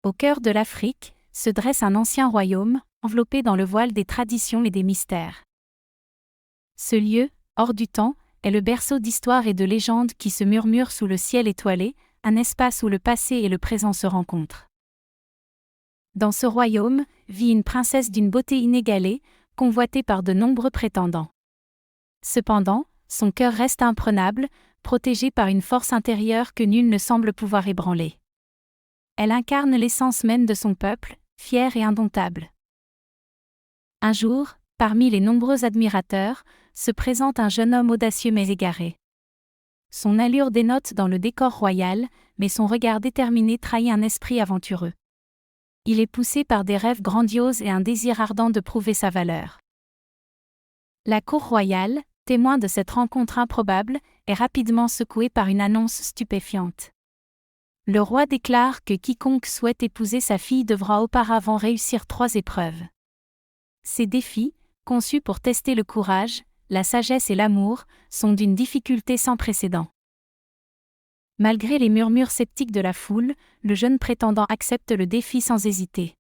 Au cœur de l'Afrique, se dresse un ancien royaume, enveloppé dans le voile des traditions et des mystères. Ce lieu, hors du temps, est le berceau d'histoires et de légendes qui se murmurent sous le ciel étoilé, un espace où le passé et le présent se rencontrent. Dans ce royaume, vit une princesse d'une beauté inégalée, convoitée par de nombreux prétendants. Cependant, son cœur reste imprenable, protégé par une force intérieure que nul ne semble pouvoir ébranler. Elle incarne l'essence même de son peuple, fier et indomptable. Un jour, parmi les nombreux admirateurs, se présente un jeune homme audacieux mais égaré. Son allure dénote dans le décor royal, mais son regard déterminé trahit un esprit aventureux. Il est poussé par des rêves grandioses et un désir ardent de prouver sa valeur. La cour royale, témoin de cette rencontre improbable, est rapidement secouée par une annonce stupéfiante. Le roi déclare que quiconque souhaite épouser sa fille devra auparavant réussir 3 épreuves. Ces défis, conçus pour tester le courage, la sagesse et l'amour, sont d'une difficulté sans précédent. Malgré les murmures sceptiques de la foule, le jeune prétendant accepte le défi sans hésiter.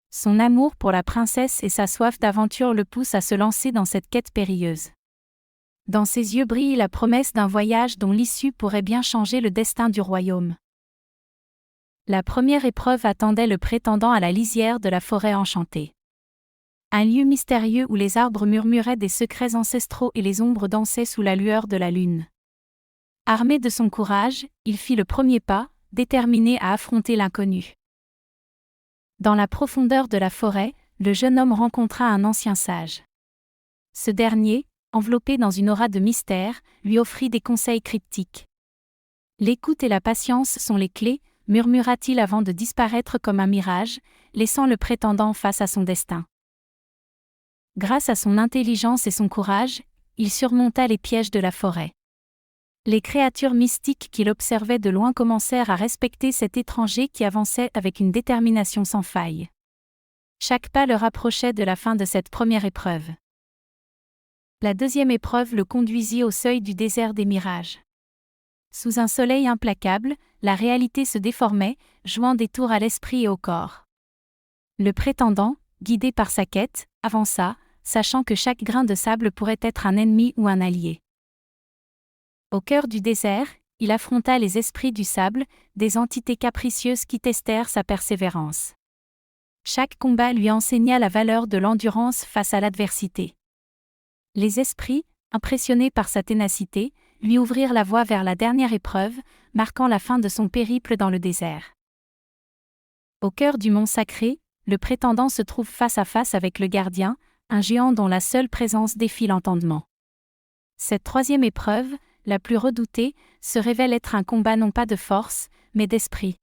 Son amour pour la princesse et sa soif d'aventure le poussent à se lancer dans cette quête périlleuse. Dans ses yeux brille la promesse d'un voyage dont l'issue pourrait bien changer le destin du royaume. La première épreuve attendait le prétendant à la lisière de la forêt enchantée. Un lieu mystérieux où les arbres murmuraient des secrets ancestraux et les ombres dansaient sous la lueur de la lune. Armé de son courage, il fit le premier pas, déterminé à affronter l'inconnu. Dans la profondeur de la forêt, le jeune homme rencontra un ancien sage. Ce dernier, enveloppé dans une aura de mystère, lui offrit des conseils cryptiques. L'écoute et la patience sont les clés, murmura-t-il avant de disparaître comme un mirage, laissant le prétendant face à son destin. Grâce à son intelligence et son courage, il surmonta les pièges de la forêt. Les créatures mystiques qu'il observait de loin commencèrent à respecter cet étranger qui avançait avec une détermination sans faille. Chaque pas le rapprochait de la fin de cette première épreuve. La deuxième épreuve le conduisit au seuil du désert des mirages. Sous un soleil implacable, la réalité se déformait, jouant des tours à l'esprit et au corps. Le prétendant, guidé par sa quête, avança, sachant que chaque grain de sable pourrait être un ennemi ou un allié. Au cœur du désert, il affronta les esprits du sable, des entités capricieuses qui testèrent sa persévérance. Chaque combat lui enseigna la valeur de l'endurance face à l'adversité. Les esprits, impressionnés par sa ténacité, lui ouvrirent la voie vers la dernière épreuve, marquant la fin de son périple dans le désert. Au cœur du mont sacré, le prétendant se trouve face à face avec le gardien, un géant dont la seule présence défie l'entendement. Cette troisième épreuve, la plus redoutée, se révèle être un combat non pas de force, mais d'esprit.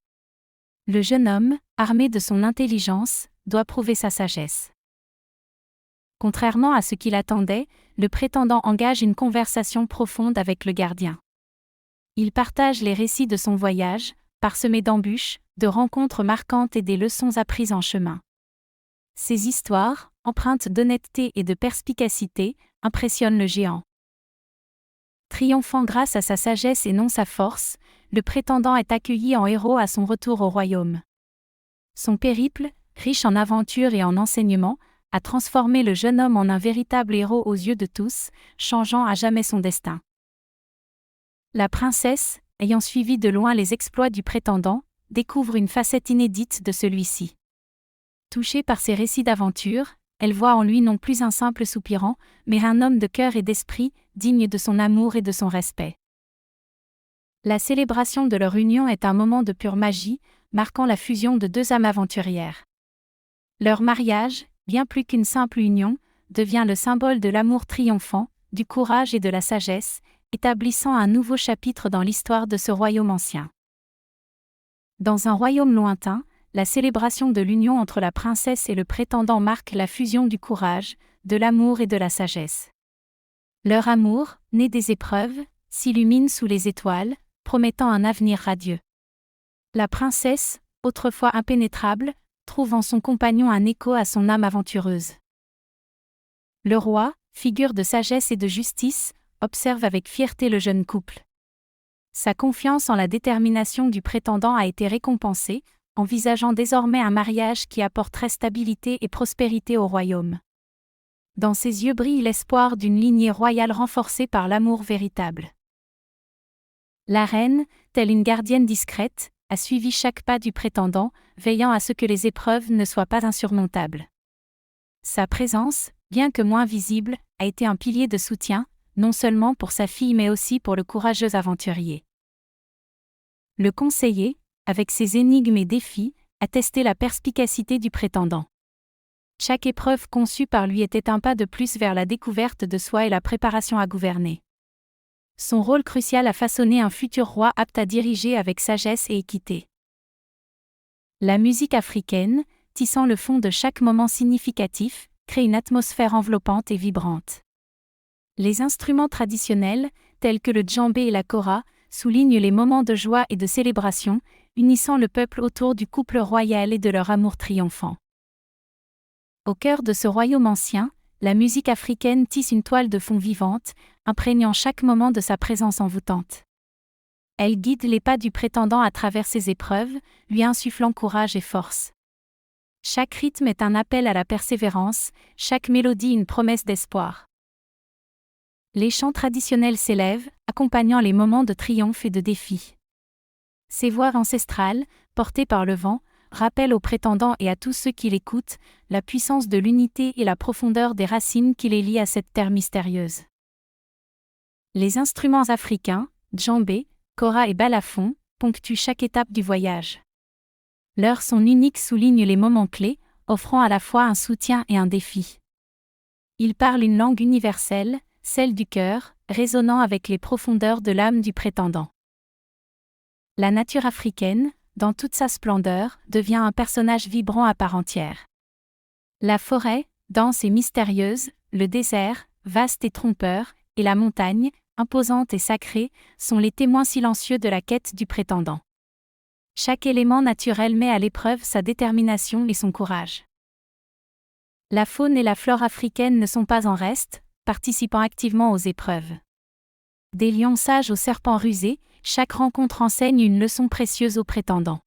Le jeune homme, armé de son intelligence, doit prouver sa sagesse. Contrairement à ce qu'il attendait, le prétendant engage une conversation profonde avec le gardien. Il partage les récits de son voyage, parsemés d'embûches, de rencontres marquantes et des leçons apprises en chemin. Ces histoires, empreintes d'honnêteté et de perspicacité, impressionnent le géant. Triomphant grâce à sa sagesse et non sa force, le prétendant est accueilli en héros à son retour au royaume. Son périple, riche en aventures et en enseignements, a transformé le jeune homme en un véritable héros aux yeux de tous, changeant à jamais son destin. La princesse, ayant suivi de loin les exploits du prétendant, découvre une facette inédite de celui-ci. Touchée par ses récits d'aventure, elle voit en lui non plus un simple soupirant, mais un homme de cœur et d'esprit, digne de son amour et de son respect. La célébration de leur union est un moment de pure magie, marquant la fusion de 2 âmes aventurières. Leur mariage, bien plus qu'une simple union, devient le symbole de l'amour triomphant, du courage et de la sagesse, établissant un nouveau chapitre dans l'histoire de ce royaume ancien. Dans un royaume lointain, la célébration de l'union entre la princesse et le prétendant marque la fusion du courage, de l'amour et de la sagesse. Leur amour, né des épreuves, s'illumine sous les étoiles, promettant un avenir radieux. La princesse, autrefois impénétrable, trouve en son compagnon un écho à son âme aventureuse. Le roi, figure de sagesse et de justice, observe avec fierté le jeune couple. Sa confiance en la détermination du prétendant a été récompensée, envisageant désormais un mariage qui apporterait stabilité et prospérité au royaume. Dans ses yeux brille l'espoir d'une lignée royale renforcée par l'amour véritable. La reine, telle une gardienne discrète, a suivi chaque pas du prétendant, veillant à ce que les épreuves ne soient pas insurmontables. Sa présence, bien que moins visible, a été un pilier de soutien, non seulement pour sa fille mais aussi pour le courageux aventurier. Le conseiller, avec ses énigmes et défis, a testé la perspicacité du prétendant. Chaque épreuve conçue par lui était un pas de plus vers la découverte de soi et la préparation à gouverner. Son rôle crucial a façonné un futur roi apte à diriger avec sagesse et équité. La musique africaine, tissant le fond de chaque moment significatif, crée une atmosphère enveloppante et vibrante. Les instruments traditionnels, tels que le djembé et la kora, soulignent les moments de joie et de célébration, unissant le peuple autour du couple royal et de leur amour triomphant. Au cœur de ce royaume ancien, la musique africaine tisse une toile de fond vivante, imprégnant chaque moment de sa présence envoûtante. Elle guide les pas du prétendant à travers ses épreuves, lui insufflant courage et force. Chaque rythme est un appel à la persévérance, chaque mélodie une promesse d'espoir. Les chants traditionnels s'élèvent, accompagnant les moments de triomphe et de défi. Ces voix ancestrales, portées par le vent, rappellent aux prétendants et à tous ceux qui l'écoutent, la puissance de l'unité et la profondeur des racines qui les lient à cette terre mystérieuse. Les instruments africains, djembé, kora et balafon, ponctuent chaque étape du voyage. Leur son unique souligne les moments clés, offrant à la fois un soutien et un défi. Ils parlent une langue universelle, celle du cœur, résonnant avec les profondeurs de l'âme du prétendant. La nature africaine, dans toute sa splendeur, devient un personnage vibrant à part entière. La forêt, dense et mystérieuse, le désert, vaste et trompeur, et la montagne, imposante et sacrée, sont les témoins silencieux de la quête du prétendant. Chaque élément naturel met à l'épreuve sa détermination et son courage. La faune et la flore africaines ne sont pas en reste, participant activement aux épreuves. Des lions sages aux serpents rusés, chaque rencontre enseigne une leçon précieuse au prétendant.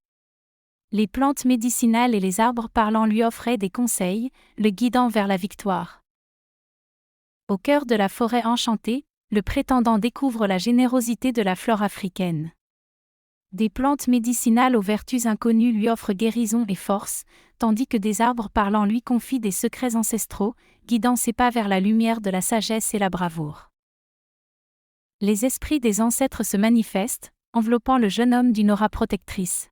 Les plantes médicinales et les arbres parlants lui offraient des conseils, le guidant vers la victoire. Au cœur de la forêt enchantée, le prétendant découvre la générosité de la flore africaine. Des plantes médicinales aux vertus inconnues lui offrent guérison et force, tandis que des arbres parlants lui confient des secrets ancestraux, guidant ses pas vers la lumière de la sagesse et la bravoure. Les esprits des ancêtres se manifestent, enveloppant le jeune homme d'une aura protectrice.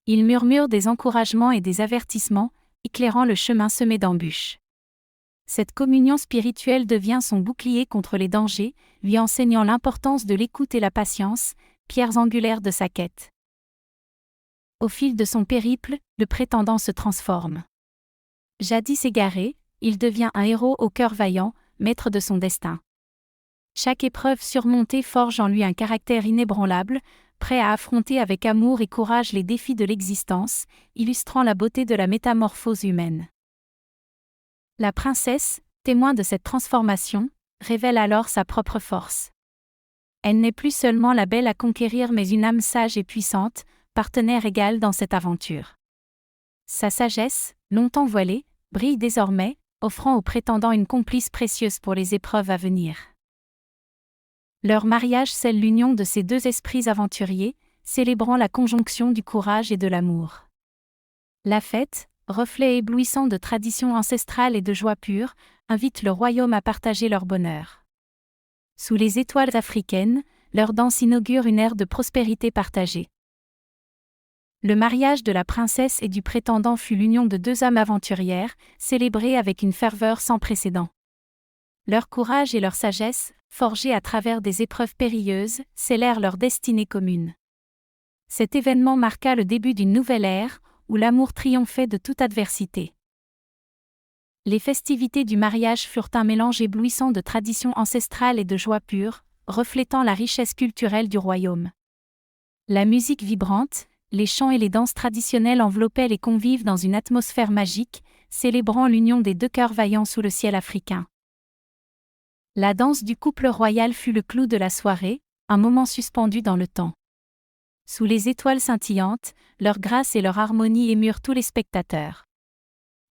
Ils murmurent des encouragements et des avertissements, éclairant le chemin semé d'embûches. Cette communion spirituelle devient son bouclier contre les dangers, lui enseignant l'importance de l'écoute et la patience, pierres angulaires de sa quête. Au fil de son périple, le prétendant se transforme. Jadis égaré, il devient un héros au cœur vaillant, maître de son destin. Chaque épreuve surmontée forge en lui un caractère inébranlable, prêt à affronter avec amour et courage les défis de l'existence, illustrant la beauté de la métamorphose humaine. La princesse, témoin de cette transformation, révèle alors sa propre force. Elle n'est plus seulement la belle à conquérir mais une âme sage et puissante, partenaire égal dans cette aventure. Sa sagesse, longtemps voilée, brille désormais, offrant aux prétendants une complice précieuse pour les épreuves à venir. Leur mariage scelle l'union de ces deux esprits aventuriers, célébrant la conjonction du courage et de l'amour. La fête, reflet éblouissant de traditions ancestrales et de joie pure, invite le royaume à partager leur bonheur. Sous les étoiles africaines, leur danse inaugure une ère de prospérité partagée. Le mariage de la princesse et du prétendant fut l'union de deux âmes aventurières, célébrée avec une ferveur sans précédent. Leur courage et leur sagesse, forgés à travers des épreuves périlleuses, scellèrent leur destinée commune. Cet événement marqua le début d'une nouvelle ère, où l'amour triomphait de toute adversité. Les festivités du mariage furent un mélange éblouissant de traditions ancestrales et de joie pure, reflétant la richesse culturelle du royaume. La musique vibrante, les chants et les danses traditionnelles enveloppaient les convives dans une atmosphère magique, célébrant l'union des deux cœurs vaillants sous le ciel africain. La danse du couple royal fut le clou de la soirée, un moment suspendu dans le temps. Sous les étoiles scintillantes, leur grâce et leur harmonie émurent tous les spectateurs.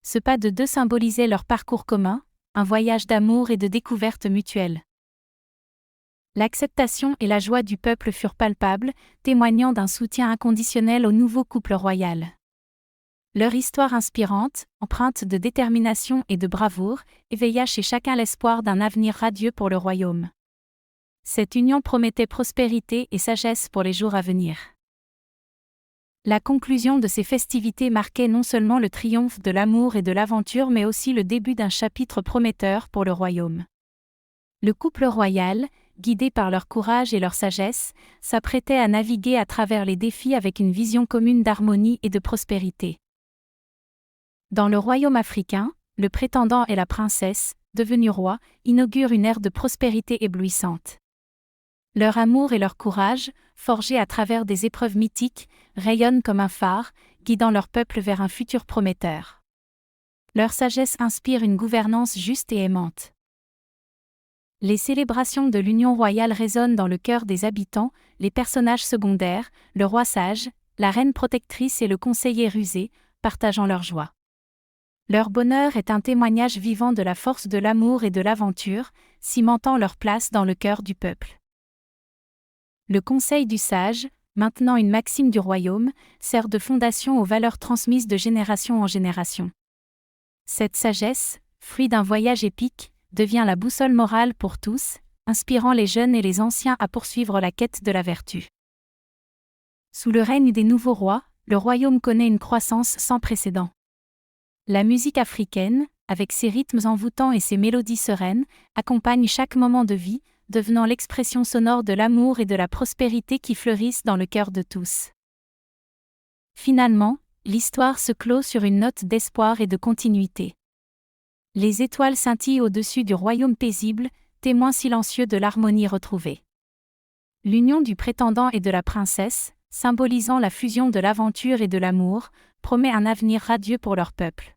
Ce pas de deux symbolisait leur parcours commun, un voyage d'amour et de découverte mutuelle. L'acceptation et la joie du peuple furent palpables, témoignant d'un soutien inconditionnel au nouveau couple royal. Leur histoire inspirante, empreinte de détermination et de bravoure, éveilla chez chacun l'espoir d'un avenir radieux pour le royaume. Cette union promettait prospérité et sagesse pour les jours à venir. La conclusion de ces festivités marquait non seulement le triomphe de l'amour et de l'aventure mais aussi le début d'un chapitre prometteur pour le royaume. Le couple royal, guidé par leur courage et leur sagesse, s'apprêtait à naviguer à travers les défis avec une vision commune d'harmonie et de prospérité. Dans le royaume africain, le prétendant et la princesse, devenus rois, inaugurent une ère de prospérité éblouissante. Leur amour et leur courage, forgés à travers des épreuves mythiques, rayonnent comme un phare, guidant leur peuple vers un futur prometteur. Leur sagesse inspire une gouvernance juste et aimante. Les célébrations de l'union royale résonnent dans le cœur des habitants, les personnages secondaires, le roi sage, la reine protectrice et le conseiller rusé, partageant leur joie. Leur bonheur est un témoignage vivant de la force de l'amour et de l'aventure, cimentant leur place dans le cœur du peuple. Le conseil du sage, maintenant une maxime du royaume, sert de fondation aux valeurs transmises de génération en génération. Cette sagesse, fruit d'un voyage épique, devient la boussole morale pour tous, inspirant les jeunes et les anciens à poursuivre la quête de la vertu. Sous le règne des nouveaux rois, le royaume connaît une croissance sans précédent. La musique africaine, avec ses rythmes envoûtants et ses mélodies sereines, accompagne chaque moment de vie, devenant l'expression sonore de l'amour et de la prospérité qui fleurissent dans le cœur de tous. Finalement, l'histoire se clôt sur une note d'espoir et de continuité. Les étoiles scintillent au-dessus du royaume paisible, témoin silencieux de l'harmonie retrouvée. L'union du prétendant et de la princesse, symbolisant la fusion de l'aventure et de l'amour, promet un avenir radieux pour leur peuple.